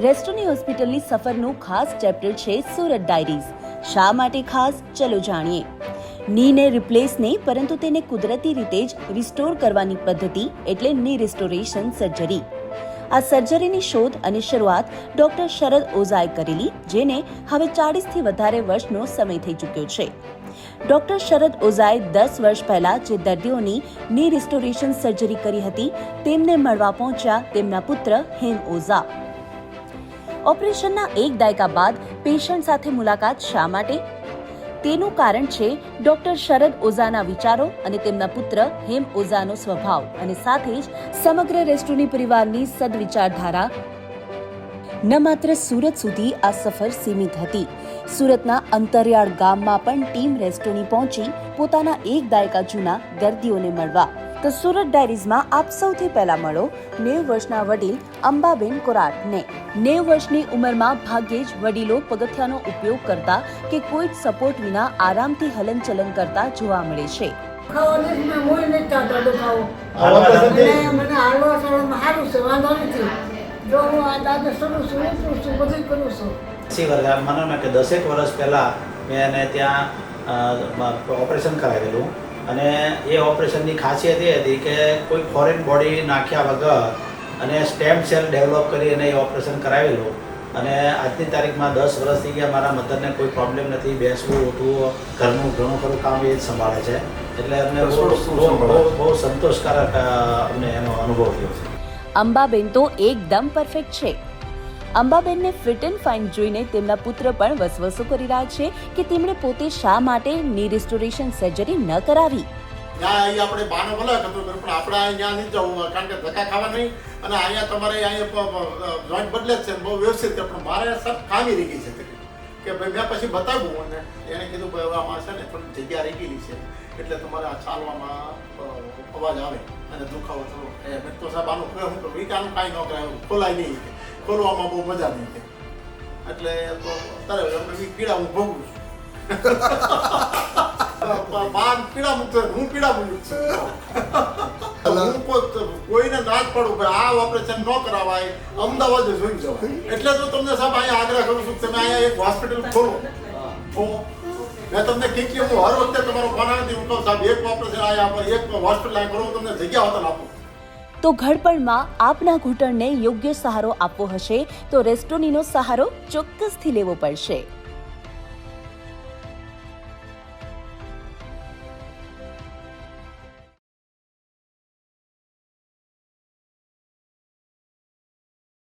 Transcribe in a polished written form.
રેસ્ટોની હોસ્પિટલની સફરનું ખાસ ચેપ્ટર છે સુરત ડાયરીઝ. શા માટે ખાસ? ચલો જાણીએ. નીને રિપ્લેસ નહીં પરંતુ તેને કુદરતી રીતે જ રિસ્ટોર કરવાની પદ્ધતિ એટલે ની રિસ્ટોરેશન સર્જરી. આ સર્જરીની શોધ અને શરૂઆત ડોક્ટર શરદ ઓઝાએ કરેલી, જેને હવે 40થી વધારે વર્ષનો સમય થઈ ચૂક્યો છે. ડોક્ટર શરદ ઓઝાએ 10 વર્ષ પહેલા જે દર્દીઓની ની રિસ્ટોરેશન સર્જરી કરી હતી તેમને મળવા પહોંચ્યા તેમના પુત્ર હેમ ઓઝા. ઓપરેશનના એક દાયકા બાદ પેશન્ટ સાથે મુલાકાત શા માટે? તેનું કારણ છે ડોક્ટર શરદ ઓઝાના વિચારો અને તેમના પુત્ર હેમ ઓઝાનો સ્વભાવ અને સાથે જ સમગ્ર રેસ્ટોની પરિવારની સદવિચારધારા. ન માત્ર સુરત સુધી આ સફર સીમિત હતી. સુરતના અંતરિયાળ ગામમાં પણ ટીમ રેસ્ટોની પહોંચી પોતાના એક દાયકા જૂના દર્દીઓને મળવા. તો સુરત ડાયરીઝમાં આપ સૌથી પહેલા મળો 90 વર્ષના વડીલ અંબાબેન કોરાટને. 90 વર્ષની ઉંમરમાં ભાગ્યે જ વડીલો પગથિયાનો ઉપયોગ કરતા કે કોઈ જ સપોર્ટ વિના આરામથી હલનચલન કરતા જોવા મળે છે. માનો કે 10 વર્ષ પહેલા મેં એને ત્યાં ઓપરેશન કરાવેલું અને એ ઓપરેશનની ખાસિયત એ હતી કે કોઈ ફોરેન બોડી નાખ્યા વગર અને સ્ટેમ સેલ ડેવલપ કરી અને એ ઓપરેશન કરાવેલું. અને આજની તારીખમાં 10 વર્ષ થઈ ગયા, મારા મધરને કોઈ પ્રોબ્લેમ નથી, બેસવું ઉઠવું ઘરનું ઘણું ખરું કામ એ જ સંભાળે છે. એટલે અમને બહુ સંતોષકારક અમને એનો અનુભવ થયો છે. અંબાબેન તો એકદમ પરફેક્ટ છે. અંબાબેનને ફિટ એન્ડ ફાઇન જોઈને તેમના પુત્ર પણ વસવસો કરી રહ્યા છે કે તેમણે પોતે શા માટે ની રિસ્ટોરેશન સર્જરી ન કરાવી. આપણે બાનો ભલે હતું પણ આપણે અહીંયા નહીં જવું, કારણ કે ધક્કા ખાવા નહીં. અને અહીંયા તમારે અહીંયા જોઈન્ટ બદલે જ છે, બહુ વ્યવસ્થિત છે. પણ મારે સર ખામી રહી ગઈ છે કે ભાઈ મેં પછી બતાવ્યું અને એને કીધું ભાઈ આમાં છે ને થોડી જગ્યા રહી ગયેલી છે, એટલે તમારે આ ચાલવામાં અવાજ આવે અને દુખાવો થવો. મેં તો સાહેબ આનું હું કરું આનું કાંઈ ન કરાય, ખોલાય નહીં, ખોલવામાં બહુ મજા નહીં છે. એટલે તો અત્યારે અમને પીડા હું ભોગવું છું. પીડા મુક્ત હું પીડા મુક્ત છું. હું કોઈને ના જ પડું ભાઈ આ ઓપરેશન ન કરાવાય, અમદાવાદ જોઈ જવાય. એટલે તો તમને સાહેબ અહીંયા આગ્રહ કરું છું તમે અહીંયા એક હોસ્પિટલ ખોલો. મેં તમને કીધી હું હર વખતે તમારો ફોન આવે હું કહું સાહેબ એક ઓપરેશન અહીંયા એક હોસ્પિટલ અહીંયા કરો, હું તમને જગ્યા હોતા આપું. તો ઘડપણમાં આપના ઘૂંટણને યોગ્ય સહારો આપવો હશે તો રેસ્ટોનીનો સહારો ચોક્કસથી લેવો પડશે.